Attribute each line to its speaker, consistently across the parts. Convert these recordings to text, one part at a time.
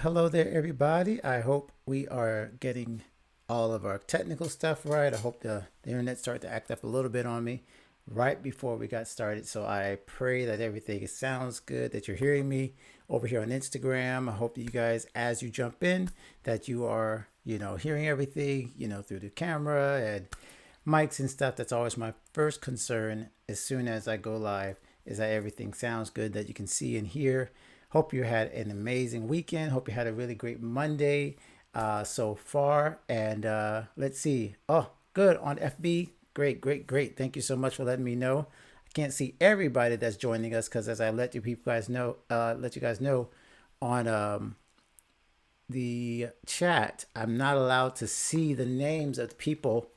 Speaker 1: Hello there, everybody. I hope we are getting all of our technical stuff right. I hope the internet started to act up a little bit on me right before we got started. So I pray that everything sounds good, that you're hearing me over here on Instagram. I hope that you guys, as you jump in, that you are, hearing everything, through the camera and mics and stuff. That's always my first concern as soon as I go live is that everything sounds good, that you can see and hear. Hope you had an amazing weekend. Hope you had a really great Monday so far. And let's see. Oh, good on FB. Great, great, great. Thank you so much for letting me know. I can't see everybody that's joining us because as I let you guys know on the chat, I'm not allowed to see the names of the people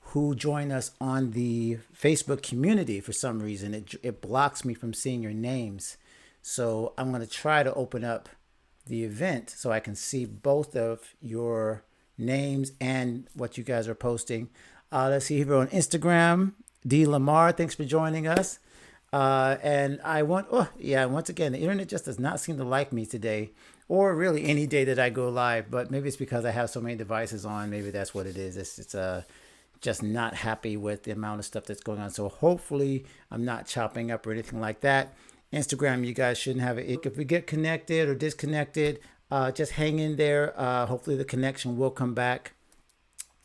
Speaker 1: who join us on the Facebook community for some reason. It blocks me from seeing your names. So I'm going to try to open up the event so I can see both of your names and what you guys are posting. Let's see here on Instagram. D. Lamar, thanks for joining us. And once again, the internet just does not seem to like me today, or really any day that I go live. But maybe it's because I have so many devices on. Maybe that's what it is. It's just not happy with the amount of stuff that's going on. So hopefully I'm not chopping up or anything like that. Instagram, you guys shouldn't have it. If we get connected or disconnected, just hang in there. Hopefully the connection will come back.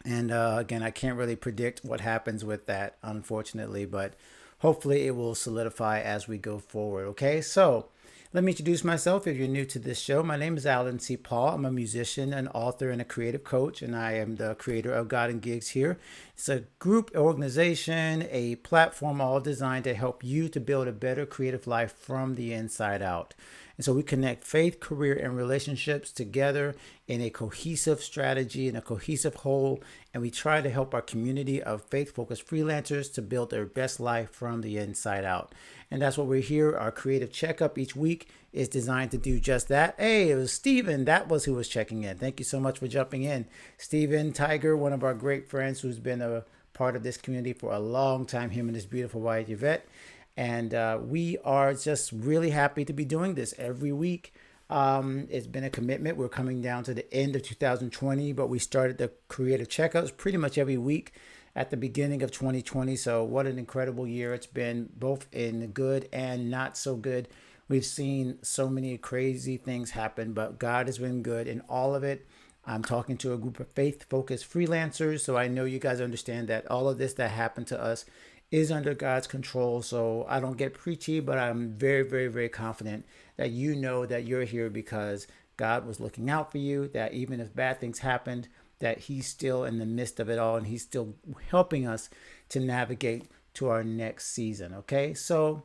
Speaker 1: And again, I can't really predict what happens with that, unfortunately, but hopefully it will solidify as we go forward. Okay, so let me introduce myself if you're new to this show. My name is Alan C. Paul. I'm a musician, an author, and a creative coach, and I am the creator of God and Gigs here. It's a group organization, a platform all designed to help you to build a better creative life from the inside out. And so we connect faith, career, and relationships together in a cohesive strategy, in a cohesive whole. And we try to help our community of faith-focused freelancers to build their best life from the inside out. And that's what we're here. Our creative checkup each week is designed to do just that. Hey, it was Steven. That was who was checking in. Thank you so much for jumping in. Steven Tiger, one of our great friends who's been a part of this community for a long time, him and his beautiful wife, Yvette. And we are just really happy to be doing this every week. It's been a commitment. We're coming down to the end of 2020, but we started the creative checkups pretty much every week at the beginning of 2020. So what an incredible year it's been, both in good and not so good. We've seen so many crazy things happen, but God has been good in all of it. I'm talking to a group of faith-focused freelancers, so I know you guys understand that all of this that happened to us is under God's control. So I don't get preachy, but I'm very, very, very confident that you know that you're here because God was looking out for you, that even if bad things happened, that he's still in the midst of it all and he's still helping us to navigate to our next season. Okay, so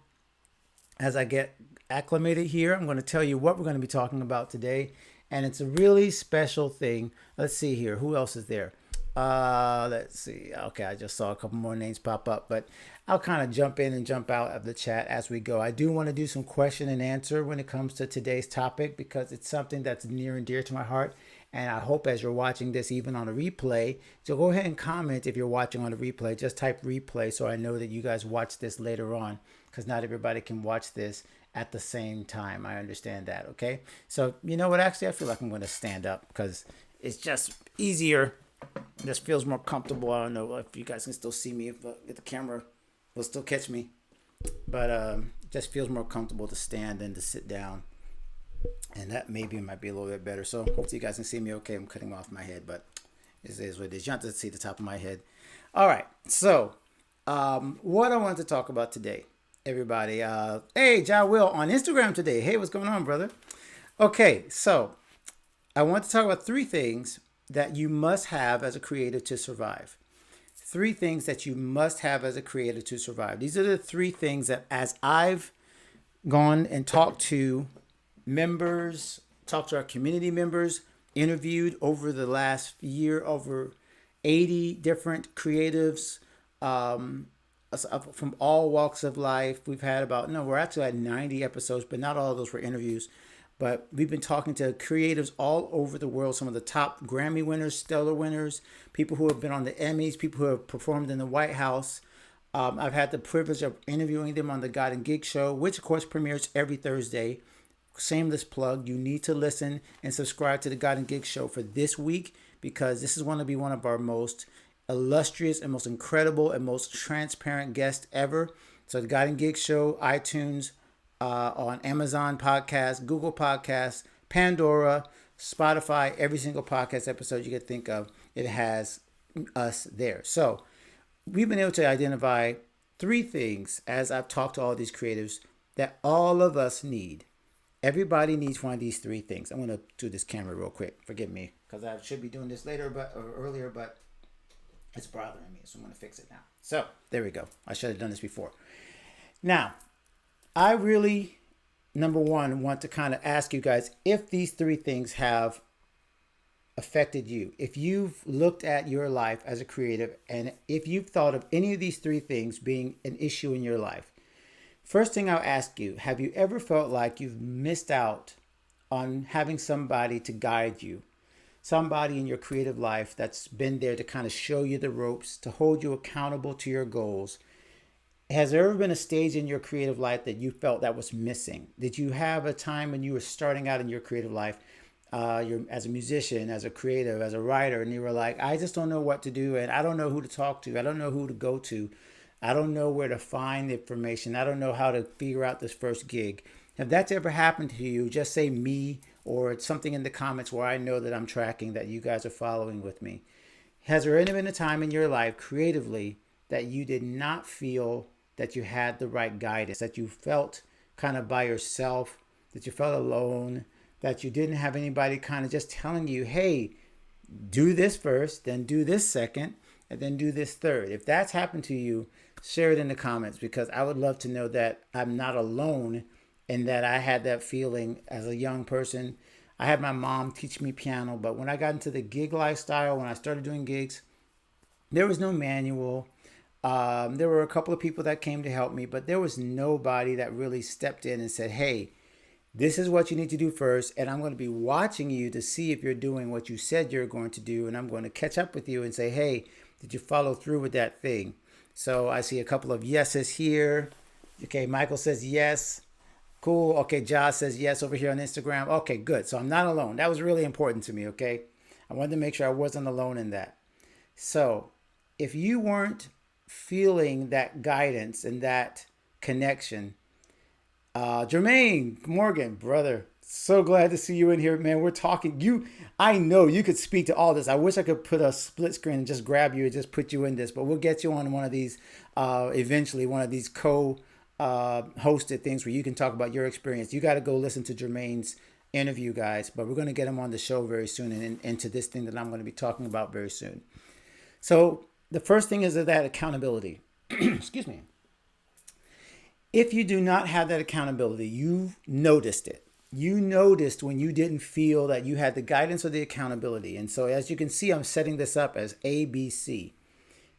Speaker 1: as I get acclimated here, I'm going to tell you what we're going to be talking about today. And it's a really special thing. Let's see here. Who else is there? Let's see. Okay, I just saw a couple more names pop up, but I'll kind of jump in and jump out of the chat as we go. I do want to do some question and answer when it comes to today's topic because it's something that's near and dear to my heart. And I hope as you're watching this, even on a replay, so go ahead and comment if you're watching on a replay. Just type replay so I know that you guys watch this later on because not everybody can watch this at the same time. I understand that, okay? So you know what? Actually, I feel like I'm going to stand up because it's just easier. This feels more comfortable. I don't know if you guys can still see me, if the camera will still catch me. But it just feels more comfortable to stand than to sit down. And that maybe might be a little bit better. So hopefully you guys can see me okay. I'm cutting off my head, but it is what it is. You have to see the top of my head. All right. So what I wanted to talk about today, everybody. Hey, Ja Will on Instagram today. Hey, what's going on, brother? Okay, so I want to talk about 3 things that you must have as a creator to survive. 3 things that you must have as a creator to survive. These are the 3 things that as I've gone and talked to members, talked to our community members, interviewed over the last year over 80 different creatives from all walks of life. We've had we're actually at 90 episodes, but not all of those were interviews. But we've been talking to creatives all over the world, some of the top Grammy winners, Stellar winners, people who have been on the Emmys, people who have performed in the White House. I've had the privilege of interviewing them on the God and Gig show, which of course premieres every Thursday. shameless plug, you need to listen and subscribe to the God and Gig Show for this week, because this is going to be one of our most illustrious and most incredible and most transparent guests ever. So the God and Gig Show, iTunes, on Amazon Podcasts, Google Podcasts, Pandora, Spotify, every single podcast episode you could think of, it has us there. So we've been able to identify 3 things, as I've talked to all these creatives, that all of us need. Everybody needs one of these 3 things. I'm going to do this camera real quick. Forgive me, because I should be doing this later, or earlier, but it's bothering me, so I'm going to fix it now. So there we go. I should have done this before. Now, I really, number one, want to kind of ask you guys if these 3 things have affected you. If you've looked at your life as a creative, and if you've thought of any of these 3 things being an issue in your life. First thing I'll ask you, have you ever felt like you've missed out on having somebody to guide you? Somebody in your creative life that's been there to kind of show you the ropes, to hold you accountable to your goals. Has there ever been a stage in your creative life that you felt that was missing? Did you have a time when you were starting out in your creative life, as a musician, as a creative, as a writer, and you were like, I just don't know what to do, and I don't know who to talk to, I don't know who to go to, I don't know where to find information, I don't know how to figure out this first gig? If that's ever happened to you, just say me, or it's something in the comments where I know that I'm tracking, that you guys are following with me. Has there ever been a time in your life creatively that you did not feel that you had the right guidance, that you felt kind of by yourself, that you felt alone, that you didn't have anybody kind of just telling you, hey, do this first, then do this second, and then do this third? If that's happened to you, share it in the comments, because I would love to know that I'm not alone and that I had that feeling as a young person. I had my mom teach me piano, but when I got into the gig lifestyle, when I started doing gigs, there was no manual. There were a couple of people that came to help me, but there was nobody that really stepped in and said, hey, this is what you need to do first, and I'm going to be watching you to see if you're doing what you said you're going to do, and I'm going to catch up with you and say, hey, did you follow through with that thing? So I see a couple of yeses here. Okay, Michael says yes. Cool. Okay, Josh says yes over here on Instagram. Okay, good. So I'm not alone. That was really important to me, okay? I wanted to make sure I wasn't alone in that. So if you weren't feeling that guidance and that connection, Jermaine Morgan, brother, so glad to see you in here, man. We're talking. I know you could speak to all this. I wish I could put a split screen and just grab you and just put you in this, but we'll get you on one of these eventually, one of these hosted things where you can talk about your experience. You got to go listen to Jermaine's interview, guys, but we're going to get him on the show very soon and into this thing that I'm going to be talking about very soon. So the first thing is that accountability. Excuse me. If you do not have that accountability, you've noticed it. You noticed when you didn't feel that you had the guidance or the accountability. And so as you can see, I'm setting this up as ABC.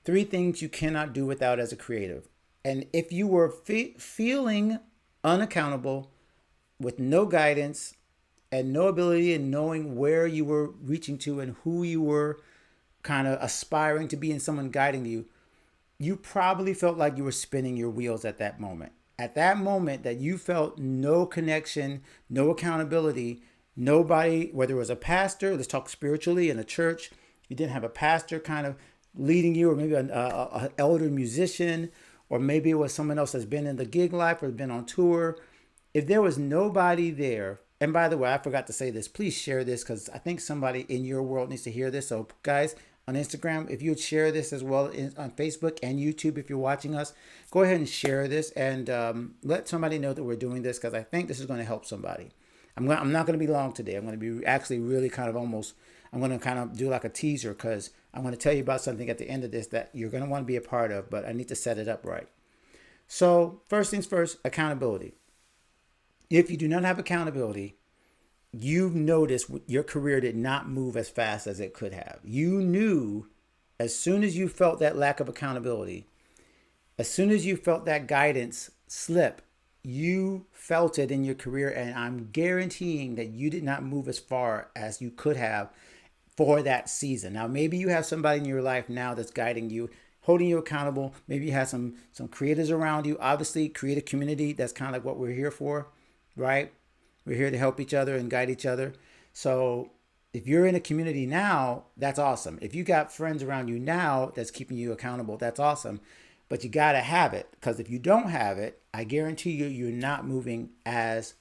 Speaker 1: 3 things you cannot do without as a creative. And if you were feeling unaccountable, with no guidance and no ability in knowing where you were reaching to and who you were kind of aspiring to be and someone guiding you, you probably felt like you were spinning your wheels at that moment. At that moment that you felt no connection, no accountability, nobody, whether it was a pastor, let's talk spiritually in a church, you didn't have a pastor kind of leading you, or maybe an elder musician, or maybe it was someone else that's been in the gig life or been on tour. If there was nobody there, and by the way, I forgot to say this, please share this, because I think somebody in your world needs to hear this. So guys, on Instagram, if you would share this as well on Facebook and YouTube, if you're watching us, go ahead and share this and let somebody know that we're doing this, because I think this is going to help somebody. I'm not going to be long today. I'm going to be actually really kind of I'm going to kind of do like a teaser, because I'm going to tell you about something at the end of this that you're going to want to be a part of, but I need to set it up right. So first things first, accountability. If you do not have accountability, you've noticed your career did not move as fast as it could have. You knew as soon as you felt that lack of accountability, as soon as you felt that guidance slip, you felt it in your career. And I'm guaranteeing that you did not move as far as you could have for that season. Now, maybe you have somebody in your life now that's guiding you, holding you accountable. Maybe you have some creators around you. Obviously, create a community. That's kind of like what we're here for, right? We're here to help each other and guide each other. So if you're in a community now, that's awesome. If you got friends around you now that's keeping you accountable, that's awesome. But you got to have it, because if you don't have it, I guarantee you, you're not moving as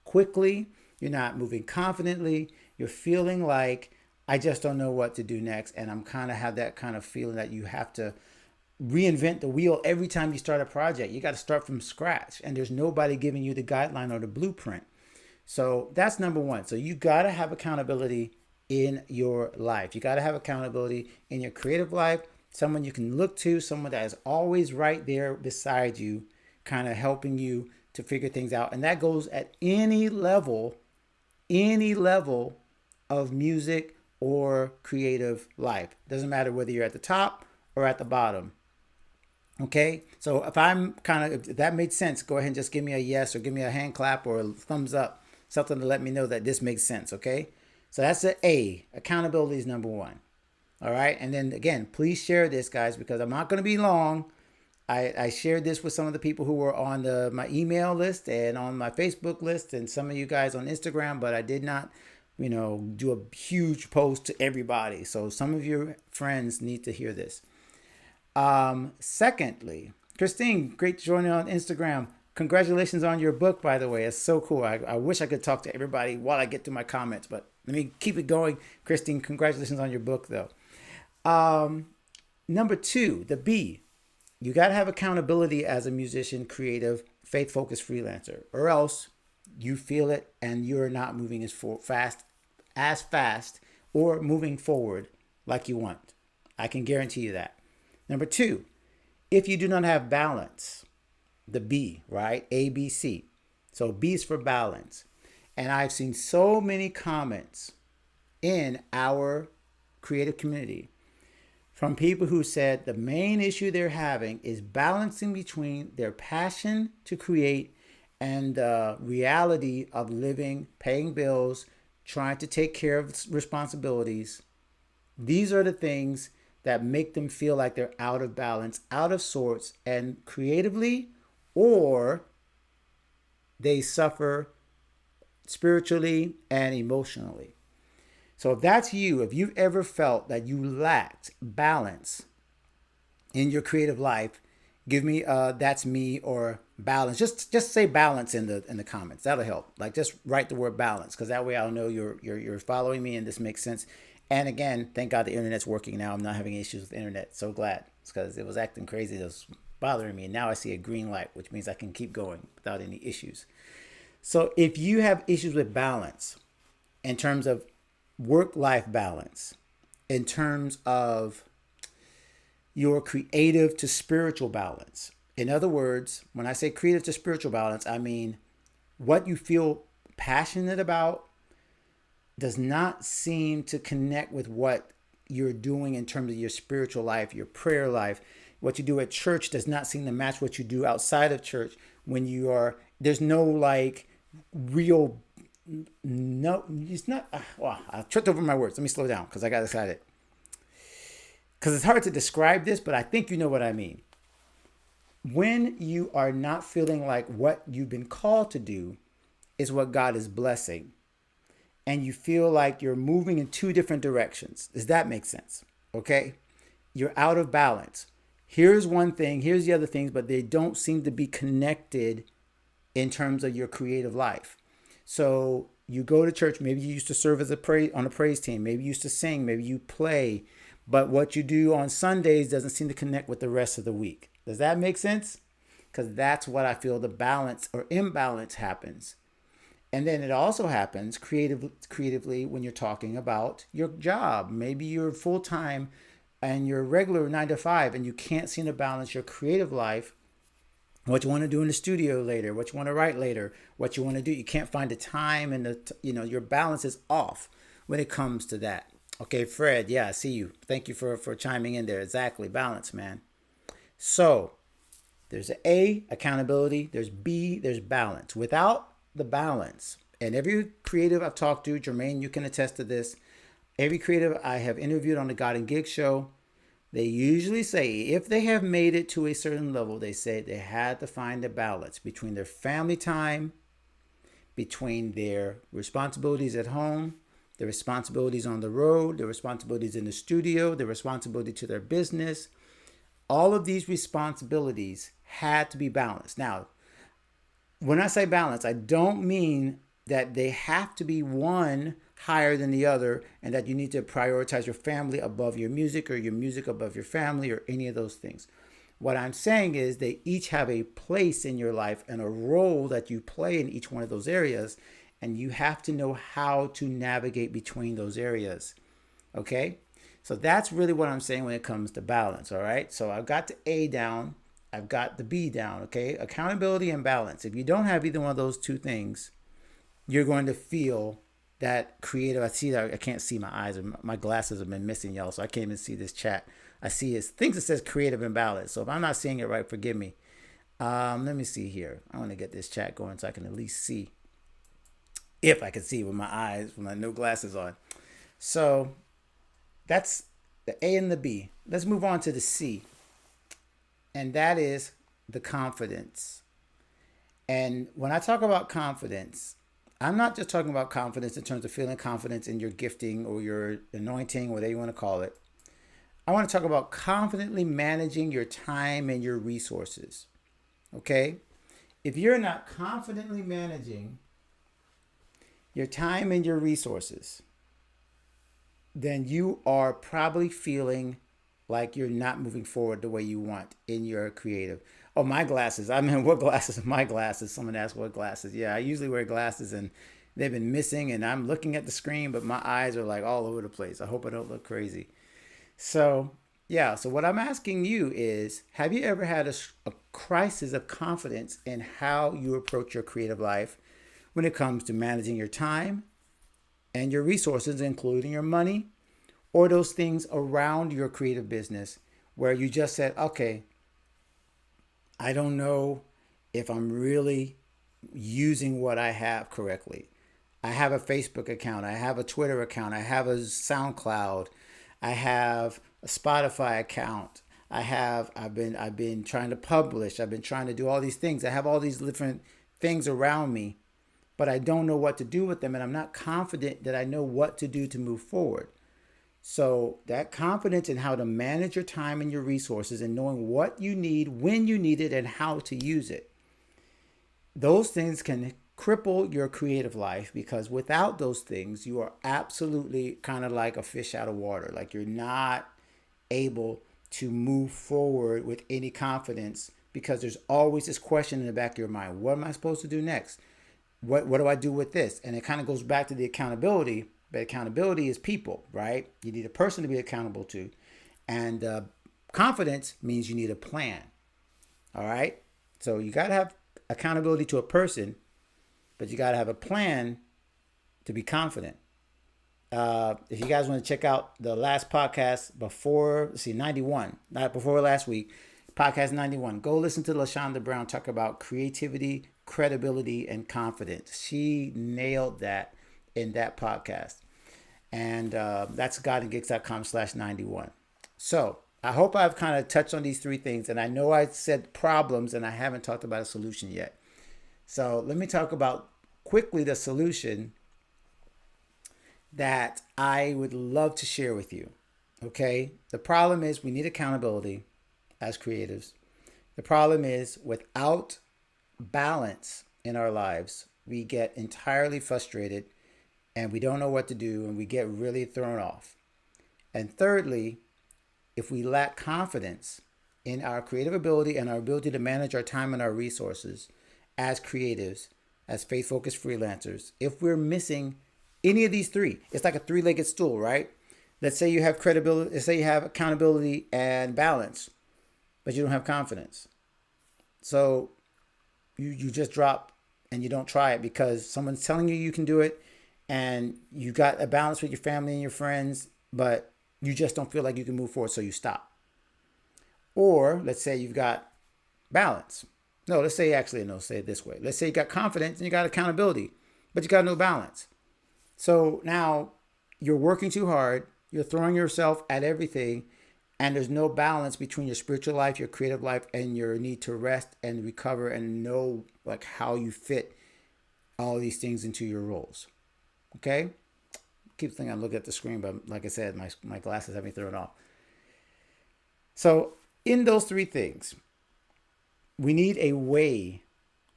Speaker 1: quickly. You're not moving confidently. You're feeling like, I just don't know what to do next. And I'm kind of have that kind of feeling that you have to reinvent the wheel every time you start a project. You got to start from scratch, and there's nobody giving you the guideline or the blueprint. So that's number one. So you got to have accountability in your life. You got to have accountability in your creative life. Someone you can look to, someone that is always right there beside you, kind of helping you to figure things out. And that goes at any level of music or creative life. Doesn't matter whether you're at the top or at the bottom. Okay, so if that made sense, go ahead and just give me a yes, or give me a hand clap or a thumbs up, something to let me know that this makes sense. Okay, so that's the A. Accountability is number one. All right, and then again, please share this, guys, because I'm not going to be long. I shared this with some of the people who were on my email list and on my Facebook list, and some of you guys on Instagram, but I did not, do a huge post to everybody. So some of your friends need to hear this. Secondly, Christine, great to join you on Instagram. Congratulations on your book, by the way. It's so cool. I wish I could talk to everybody while I get to my comments, but let me keep it going. Christine, congratulations on your book, though. Number two, the B. You got to have accountability as a musician, creative, faith-focused freelancer, or else you feel it and you're not moving as fast or moving forward like you want. I can guarantee you that. Number two, if you do not have balance, the B, right? A, B, C. So B is for balance. And I've seen so many comments in our creative community from people who said the main issue they're having is balancing between their passion to create and the reality of living, paying bills, trying to take care of responsibilities. These are the things that make them feel like they're out of balance, out of sorts, and creatively, or they suffer spiritually and emotionally. So if that's you, if you've ever felt that you lacked balance in your creative life, give me that's me or balance. Just say balance in the comments. That'll help. Like, just write the word balance, because that way I'll know you're following me and this makes sense. And again, thank God the internet's working now. I'm not having issues with the internet. So glad. It's because it was acting crazy. It was bothering me. And now I see a green light, which means I can keep going without any issues. So if you have issues with balance in terms of work-life balance, in terms of your creative to spiritual balance. In other words, when I say creative to spiritual balance, I mean what you feel passionate about does not seem to connect with what you're doing in terms of your spiritual life, your prayer life. What you do at church does not seem to match what you do outside of church. There's no like real, no, it's not. Wow, I tripped over my words. Let me slow down because I got excited. Because it's hard to describe this, but I think you know what I mean. When you are not feeling like what you've been called to do is what God is blessing, and you feel like you're moving in two different directions. Does that make sense? Okay? You're out of balance. Here's one thing, here's the other things, but they don't seem to be connected in terms of your creative life. So you go to church, maybe you used to serve as on a praise team, maybe you used to sing, maybe you play, but what you do on Sundays doesn't seem to connect with the rest of the week. Does that make sense? Because that's what I feel the balance or imbalance happens. And then it also happens creatively when you're talking about your job. Maybe you're full-time and you're regular 9 to 5 and you can't seem to balance your creative life, what you want to do in the studio later, what you want to write later, what you want to do. You can't find the time and your balance is off when it comes to that. Okay, Fred, yeah, I see you. Thank you for chiming in there. Exactly, balance, man. So there's A, accountability. There's B, there's balance. Without the balance, and every creative I've talked to, Jermaine, you can attest to this, every creative I have interviewed on the God and Gig show, they usually say if they have made it to a certain level, they say they had to find a balance between their family time, between their responsibilities at home, their responsibilities on the road, their responsibilities in the studio, their responsibility to their business. All of these responsibilities had to be balanced. Now, when I say balance, I don't mean that they have to be one higher than the other and that you need to prioritize your family above your music or your music above your family or any of those things. What I'm saying is they each have a place in your life and a role that you play in each one of those areas, and you have to know how to navigate between those areas. Okay? So that's really what I'm saying when it comes to balance, all right? So I've got the A down, I've got the B down, okay? Accountability and balance. If you don't have either one of those two things, you're going to feel that creative. I see that I can't see my eyes. My glasses have been missing, y'all, so I can't even see this chat. I see it things that says creative and balance. So if I'm not seeing it right, forgive me. Let me see here. I want to get this chat going so I can at least see. If I can see with my eyes, with my no glasses on. So that's the A and the B. Let's move on to the C. And that is the confidence. And when I talk about confidence, I'm not just talking about confidence in terms of feeling confidence in your gifting or your anointing, whatever you want to call it. I want to talk about confidently managing your time and your resources. Okay? If you're not confidently managing your time and your resources, then you are probably feeling like you're not moving forward the way you want in your creative. Oh, my glasses. I mean, what glasses? My glasses. Someone asked what glasses. Yeah, I usually wear glasses and they've been missing and I'm looking at the screen, but my eyes are like all over the place. I hope I don't look crazy. So, yeah. So what I'm asking you is, have you ever had a crisis of confidence in how you approach your creative life when it comes to managing your time and your resources, including your money or those things around your creative business where you just said, okay, I don't know if I'm really using what I have correctly. I have a Facebook account. I have a Twitter account. I have a SoundCloud. I have a Spotify account. I've been trying to publish. I've been trying to do all these things. I have all these different things around me, but I don't know what to do with them. And I'm not confident that I know what to do to move forward. So that confidence in how to manage your time and your resources and knowing what you need, when you need it, and how to use it. Those things can cripple your creative life because without those things, you are absolutely kind of like a fish out of water. Like you're not able to move forward with any confidence because there's always this question in the back of your mind. What am I supposed to do next? What do I do with this? And it kind of goes back to the accountability. But accountability is people, right? You need a person to be accountable to. And confidence means you need a plan. All right? So you got to have accountability to a person, but you got to have a plan to be confident. If you guys want to check out the last podcast before, 91, not before last week, podcast 91, go listen to LaShonda Brown talk about creativity, credibility, and confidence. She nailed that in that podcast. And that's godandgigs.com/91. So I hope I've kind of touched on these three things. And I know I said problems and I haven't talked about a solution yet. So let me talk about quickly the solution that I would love to share with you. Okay. The problem is we need accountability as creatives. The problem is without balance in our lives, we get entirely frustrated and we don't know what to do and we get really thrown off. And thirdly, if we lack confidence in our creative ability and our ability to manage our time and our resources as creatives, as faith-focused freelancers, if we're missing any of these three, it's like a three-legged stool, right? Let's say you have credibility, let's say you have accountability and balance, but you don't have confidence. So you just drop and you don't try it because someone's telling you you can do it and you got a balance with your family and your friends, but you just don't feel like you can move forward, so you stop. Or let's say you've got balance. No, let's say say it this way. Let's say you got confidence and you got accountability, but you got no balance. So now you're working too hard, you're throwing yourself at everything, and there's no balance between your spiritual life, your creative life, and your need to rest and recover and know like how you fit all these things into your roles. Okay? Keep thinking I'm looking at the screen, but like I said, my glasses have me thrown off. So in those three things, we need a way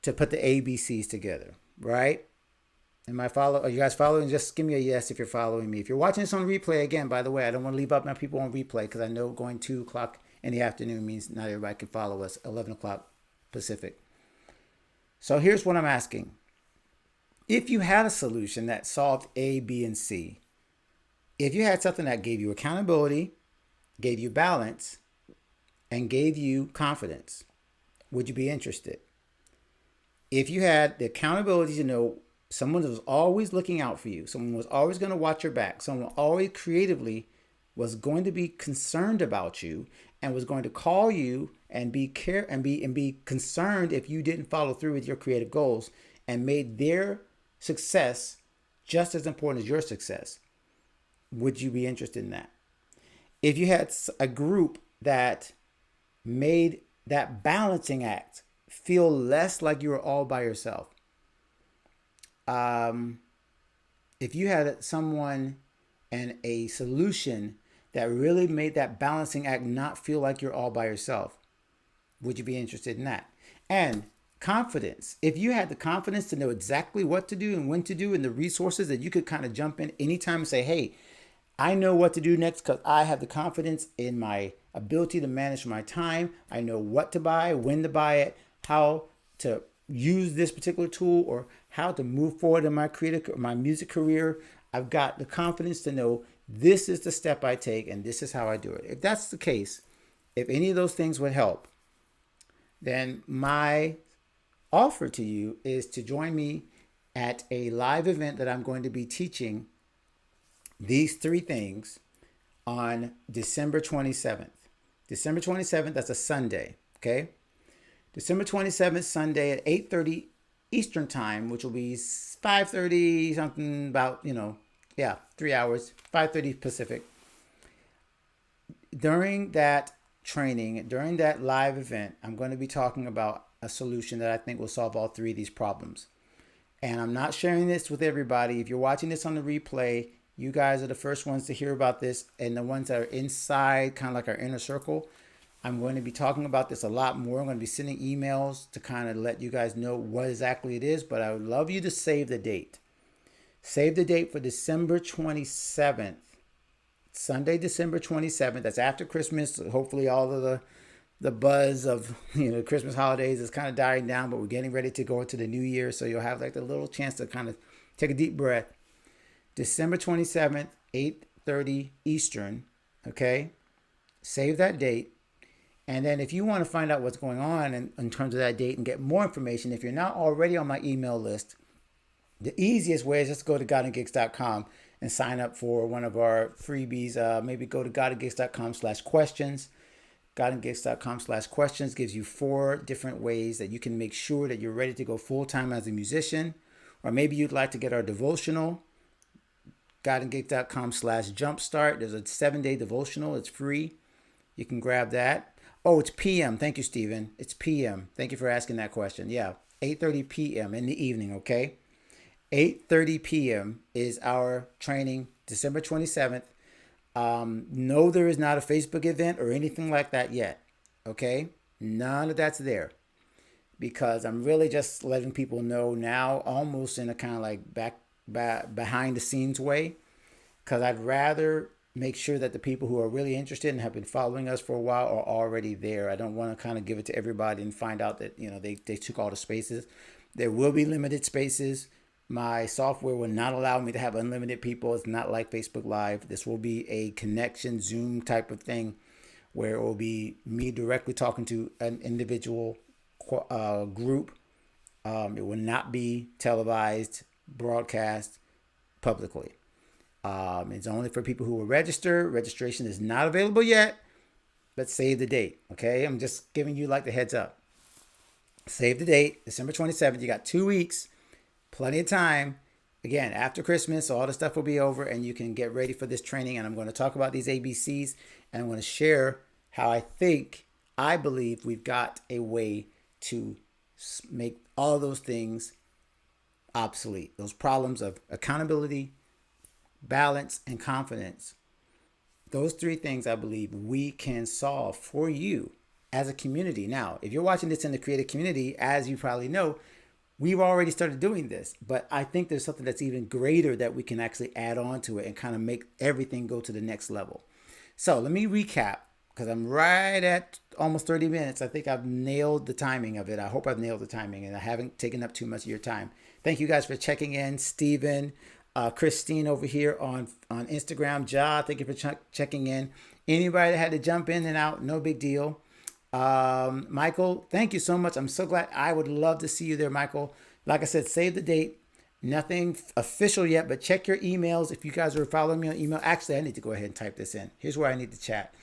Speaker 1: to put the ABCs together, right? Are you guys following? Just give me a yes if you're following me. If you're watching this on replay, again, by the way, I don't want to leave out my people on replay because I know going 2 o'clock in the afternoon means not everybody can follow us, 11 o'clock Pacific. So here's what I'm asking. If you had a solution that solved A, B, and C, if you had something that gave you accountability, gave you balance, and gave you confidence, would you be interested? If you had the accountability to know someone was always looking out for you, someone was always going to watch your back, someone always creatively was going to be concerned about you and was going to call you and be concerned if you didn't follow through with your creative goals, and made their success just as important as your success, would you be interested in that? If you had a group that made that balancing act feel less like you were all by yourself, if you had someone and a solution that really made that balancing act not feel like you're all by yourself, would you be interested in that? And confidence. If you had the confidence to know exactly what to do and when to do, and the resources that you could kind of jump in anytime and say, hey, I know what to do next because I have the confidence in my ability to manage my time. I know what to buy, when to buy it, how to use this particular tool, or how to move forward in my music career. I've got the confidence to know this is the step I take and this is how I do it. If that's the case, if any of those things would help, then my offer to you is to join me at a live event that I'm going to be teaching these three things on December 27th. December 27th, that's a Sunday, okay? December 27th, Sunday at 8:30 Eastern time, which will be 5:30 something, about, 3 hours, 5:30 Pacific. During that training, during that live event, I'm going to be talking about a solution that I think will solve all three of these problems. And I'm not sharing this with everybody. If you're watching this on the replay, you guys are the first ones to hear about this, and the ones that are inside, kind of like our inner circle. I'm going to be talking about this a lot more. I'm going to be sending emails to kind of let you guys know what exactly it is, but I would love you to save the date. Save the date for December 27th. Sunday, December 27th. That's after Christmas. Hopefully all of the buzz of Christmas holidays is kind of dying down, but we're getting ready to go into the new year. So you'll have like the little chance to kind of take a deep breath. December 27th, 8:30 Eastern. Okay. Save that date. And then if you want to find out what's going on in terms of that date and get more information, if you're not already on my email list, the easiest way is just go to godandgigs.com and sign up for one of our freebies. Maybe go to godandgigs.com/questions. godandgigs.com/questions gives you 4 different ways that you can make sure that you're ready to go full-time as a musician. Or maybe you'd like to get our devotional. godandgigs.com/jumpstart. There's a 7-day devotional. It's free. You can grab that. Oh, it's PM. Thank you, Stephen. It's PM. Thank you for asking that question. Yeah, 8:30 p.m. in the evening, okay? 8:30 p.m. is our training, December 27th. No, there is not a Facebook event or anything like that yet, okay? None of that's there, because I'm really just letting people know now, almost in a kind of like behind the scenes way, because I'd rather make sure that the people who are really interested and have been following us for a while are already there. I don't want to kind of give it to everybody and find out that, they took all the spaces. There will be limited spaces. My software will not allow me to have unlimited people. It's not like Facebook Live. This will be a connection Zoom type of thing where it will be me directly talking to an individual group. It will not be televised, broadcast publicly. It's only for people who will register. Registration is not available yet, but save the date, okay? I'm just giving you like the heads up. Save the date, December 27th. You got 2 weeks, plenty of time. Again, after Christmas, all the stuff will be over and you can get ready for this training. And I'm going to talk about these ABCs, and I'm going to share how I believe we've got a way to make all those things obsolete. Those problems of accountability, balance, and confidence. Those three things I believe we can solve for you as a community. Now, if you're watching this in the creative community, as you probably know, we've already started doing this, but I think there's something that's even greater that we can actually add on to it and kind of make everything go to the next level. So let me recap because I'm right at almost 30 minutes. I think I've nailed the timing of it. I hope I've nailed the timing and I haven't taken up too much of your time. Thank you guys for checking in. Steven, Christine over here on Instagram. Ja, thank you for checking in. Anybody that had to jump in and out, no big deal. Michael, thank you so much. I'm so glad. I would love to see you there, Michael. Like I said, save the date. Nothing official yet, but check your emails. If you guys are following me on email, actually, I need to go ahead and type this in. Here's where I need to chat.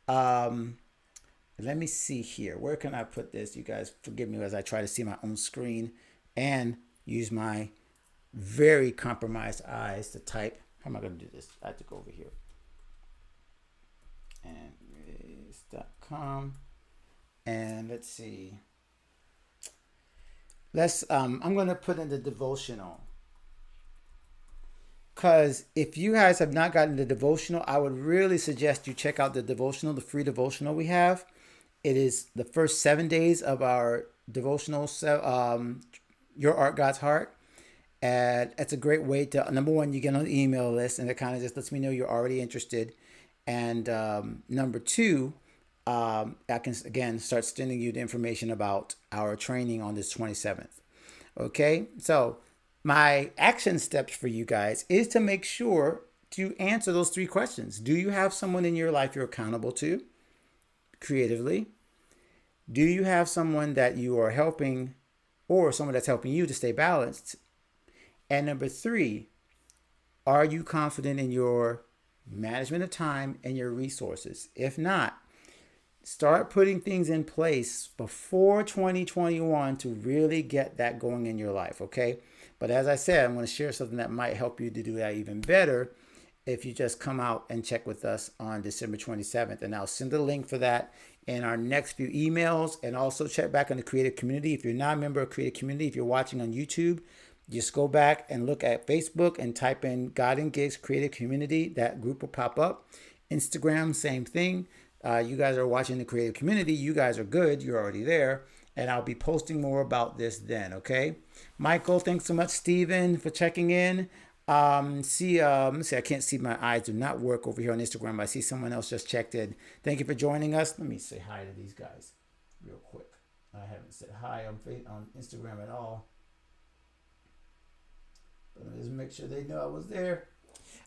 Speaker 1: Let me see here. Where can I put this? You guys forgive me as I try to see my own screen and use my very compromised eyes to type. How am I going to do this? I have to go over here. And it's.com. And let's see. I'm going to put in the devotional. Because if you guys have not gotten the devotional, I would really suggest you check out the devotional, the free devotional we have. It is the first 7 days of our devotional, Your Art, God's Heart. And it's a great way to, number one, you get on the email list and it kind of just lets me know you're already interested. And number two, I can, again, start sending you the information about our training on this 27th. Okay, so my action steps for you guys is to make sure to answer those three questions. Do you have someone in your life you're accountable to creatively? Do you have someone that you are helping or someone that's helping you to stay balanced? And number three, are you confident in your management of time and your resources? If not, start putting things in place before 2021 to really get that going in your life, okay? But as I said, I'm going to share something that might help you to do that even better if you just come out and check with us on December 27th. And I'll send a link for that in our next few emails. And also check back on the creative community. If you're not a member of creative community, if you're watching on YouTube, just go back and look at Facebook and type in God and Gigs Creative Community. That group will pop up. Instagram, same thing. You guys are watching the creative community. You guys are good. You're already there. And I'll be posting more about this then, okay? Michael, thanks so much. Steven, for checking in. Let's see, I can't see, my eyes do not work over here on Instagram. I see someone else just checked in. Thank you for joining us. Let me say hi to these guys real quick. I haven't said hi on Instagram at all. But let me just make sure they know I was there.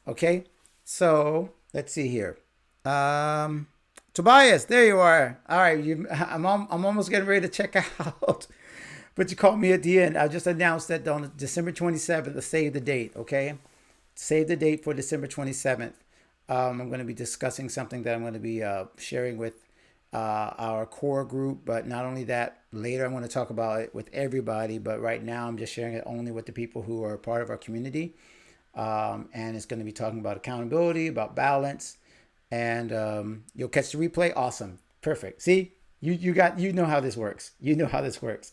Speaker 1: Okay, so let's see here. Tobias, there you are. All right, I'm almost getting ready to check out. But you called me at the end. I just announced that on December 27th, to save the date, okay? Save the date for December 27th. I'm going to be discussing something that I'm going to be sharing with our core group. But not only that, later I'm going to talk about it with everybody. But right now I'm just sharing it only with the people who are part of our community. And it's going to be talking about accountability, about balance. And you'll catch the replay. Awesome. Perfect. See, you know how this works. You know how this works.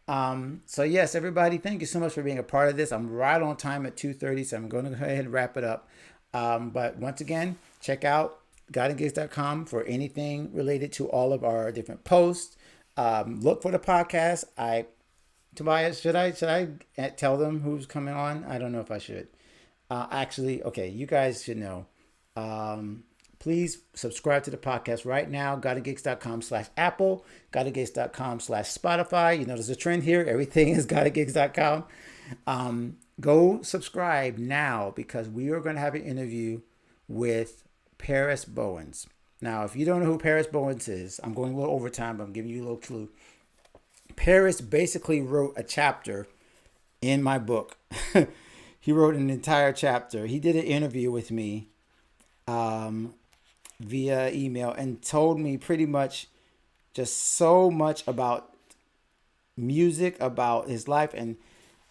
Speaker 1: So yes, everybody, thank you so much for being a part of this. I'm right on time at 2:30, so I'm going to go ahead and wrap it up. But once again, check out guidinggigs.com for anything related to all of our different posts. Look for the podcast. Tobias, should I tell them who's coming on? I don't know if I should. Actually, okay, you guys should know. Please subscribe to the podcast right now. GuidedGigs.com/Apple, GuidedGigs.com/Spotify. You know, there's a trend here. Everything is GuidedGigs.com. Go subscribe now because we are going to have an interview with Paris Bowens. Now, if you don't know who Paris Bowens is, I'm going a little overtime, but I'm giving you a little clue. Paris basically wrote a chapter in my book. He wrote an entire chapter. He did an interview with me via email and told me pretty much just so much about music, about his life. And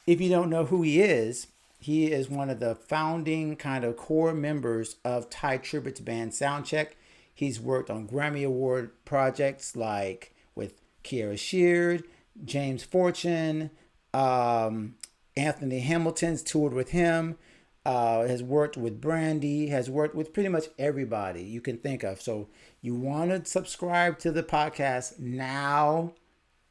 Speaker 1: if you don't know who he is one of the founding kind of core members of Ty Tribbett's band Soundcheck. He's worked on Grammy Award projects like with Kiara Sheard, James Fortune, Anthony Hamilton's toured with him, has worked with Brandy, has worked with pretty much everybody you can think of. So you want to subscribe to the podcast now.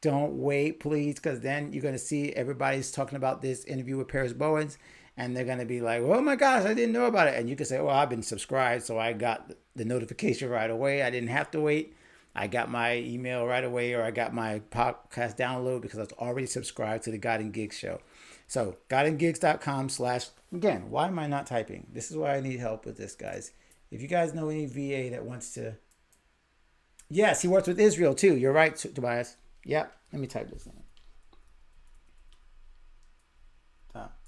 Speaker 1: Don't wait, please, because then you're going to see everybody's talking about this interview with Paris Bowens, and they're going to be like, oh my gosh, I didn't know about it. And you can say, well, I've been subscribed, so I got the notification right away. I didn't have to wait. I got my email right away, or I got my podcast download because I was already subscribed to the God and Gigs show. So godandgigs.com/ again, why am I not typing? This is why I need help with this, guys. If you guys know any VA that wants to, yes, he works with Israel too. You're right, Tobias. Yep. Let me type this in.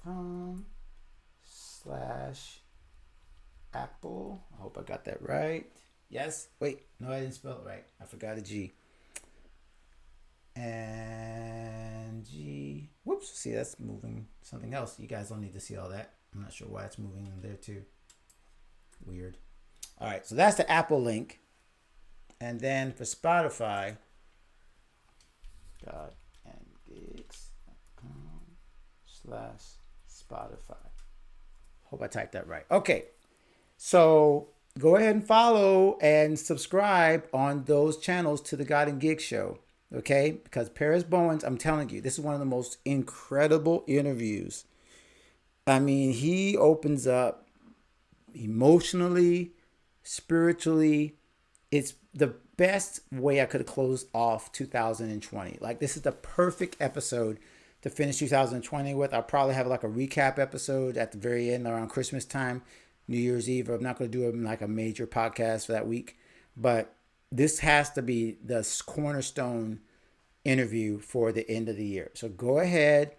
Speaker 1: .com/ Apple. I hope I got that right. Yes. Wait. No, I didn't spell it right. I forgot a G. And G. Whoops. See, that's moving something else. You guys don't need to see all that. I'm not sure why it's moving in there too. Weird. All right. So that's the Apple link. And then for Spotify, godandgigs.com/Spotify. Hope I typed that right. Okay. So go ahead and follow and subscribe on those channels to the God and Gig show. Okay? Because Paris Bowens, I'm telling you, this is one of the most incredible interviews. I mean, he opens up emotionally, spiritually. It's the best way I could have closed off 2020. Like, this is the perfect episode to finish 2020 with. I'll probably have like a recap episode at the very end around Christmas time, New Year's Eve. I'm not going to do like a major podcast for that week, but this has to be the cornerstone interview for the end of the year. So go ahead,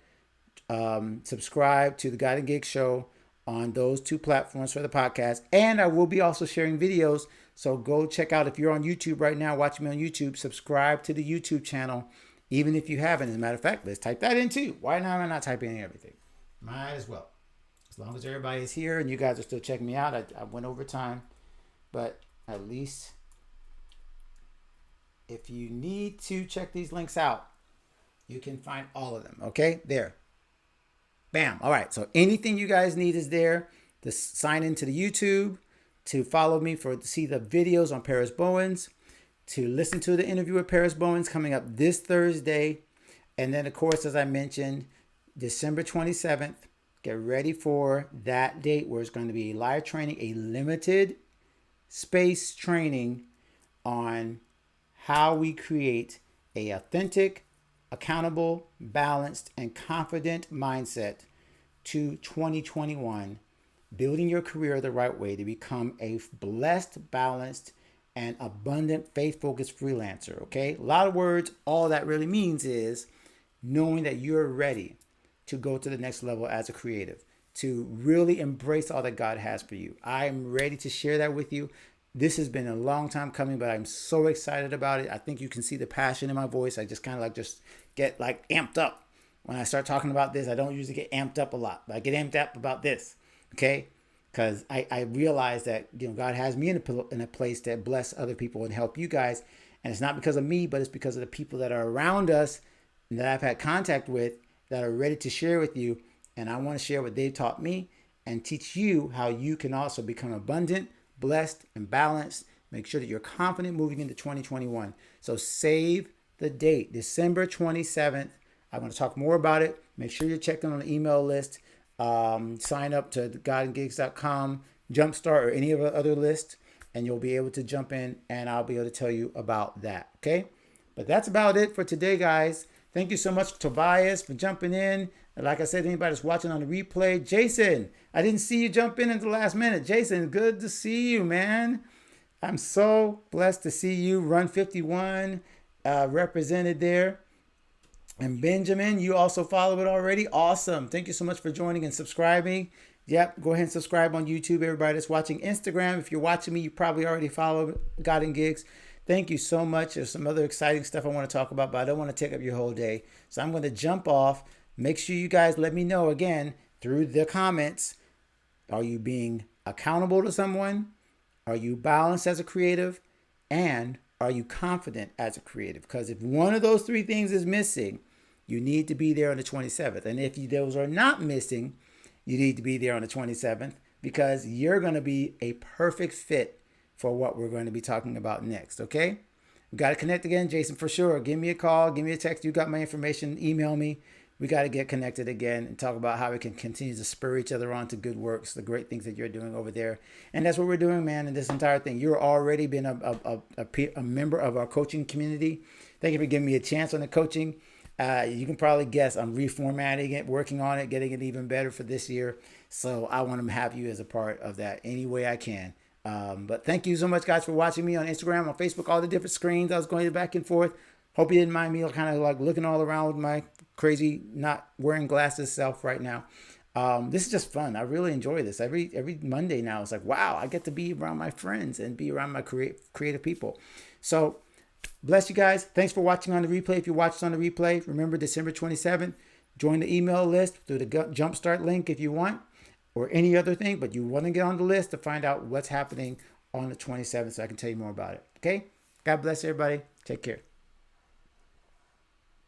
Speaker 1: subscribe to the God and Gig show on those two platforms for the podcast. And I will be also sharing videos. So go check out, if you're on YouTube right now, watching me on YouTube, subscribe to the YouTube channel, even if you haven't. As a matter of fact, let's type that in too. Why not? I'm not typing in everything. Might as well. As long as everybody is here and you guys are still checking me out. I went over time, but at least if you need to check these links out, you can find all of them. Okay, there. Bam. All right. So anything you guys need is there. To sign into the YouTube, to follow me to see the videos on Paris Bowens, to listen to the interview with Paris Bowens coming up this Thursday. And then, of course, as I mentioned, December 27th, get ready for that date where it's going to be live training, a limited space training on how we create a authentic, accountable, balanced, and confident mindset to 2021, building your career the right way to become a blessed, balanced, and abundant, faith-focused freelancer, okay? A lot of words. All that really means is knowing that you're ready to go to the next level as a creative, to really embrace all that God has for you. I'm ready to share that with you. This has been a long time coming, but I'm so excited about it. I think you can see the passion in my voice. I just kind of just get amped up. When I start talking about this, I don't usually get amped up a lot, but I get amped up about this, okay? Because I realize that God has me in a place to bless other people and help you guys. And it's not because of me, but it's because of the people that are around us and that I've had contact with that are ready to share with you. And I want to share what they taught me and teach you how you can also become abundant, blessed, and balanced. Make sure that you're confident moving into 2021. So save the date, December 27th. I want to talk more about it. Make sure you're checking on the email list. Sign up to godandgigs.com, Jumpstart, or any of the other lists, and you'll be able to jump in, and I'll be able to tell you about that. Okay? But that's about it for today, guys. Thank you so much, Tobias, for jumping in. And like I said, anybody that's watching on the replay, Jason, I didn't see you jump in at the last minute. Jason, good to see you, man. I'm so blessed to see you. Run 51 represented there. And Benjamin, you also follow it already. Awesome. Thank you so much for joining and subscribing. Yep, go ahead and subscribe on YouTube. Everybody that's watching Instagram, if you're watching me, you probably already follow God and Gigs. Thank you so much. There's some other exciting stuff I want to talk about, but I don't want to take up your whole day. So I'm going to jump off. Make sure you guys let me know again through the comments. Are you being accountable to someone? Are you balanced as a creative? And are you confident as a creative? Because if one of those three things is missing, You need to be there on the 27th. And if those are not missing, you need to be there on the 27th because you're going to be a perfect fit for what we're going to be talking about next. Okay? We got to connect again, Jason, for sure. Give me a call, give me a text. You got my information. Email me. We got to get connected again and talk about how we can continue to spur each other on to good works, the great things that you're doing over there. And that's what we're doing, man, in this entire thing. You're already been a member of our coaching community. Thank you for giving me a chance on the coaching. You can probably guess I'm reformatting it, working on it, getting it even better for this year. So I want to have you as a part of that any way I can. But thank you so much, guys, for watching me on Instagram, on Facebook, all the different screens. I was going back and forth. Hope you didn't mind me kind of like looking all around with my crazy not wearing glasses self right now. This is just fun. I really enjoy this. Every Monday now, it's like, wow, I get to be around my friends and be around my creative people. So bless you guys. Thanks for watching on the replay. If you watched on the replay, remember December 27th, join the email list through the Jumpstart link if you want, or any other thing, but you want to get on the list to find out what's happening on the 27th so I can tell you more about it. Okay? God bless everybody. Take care.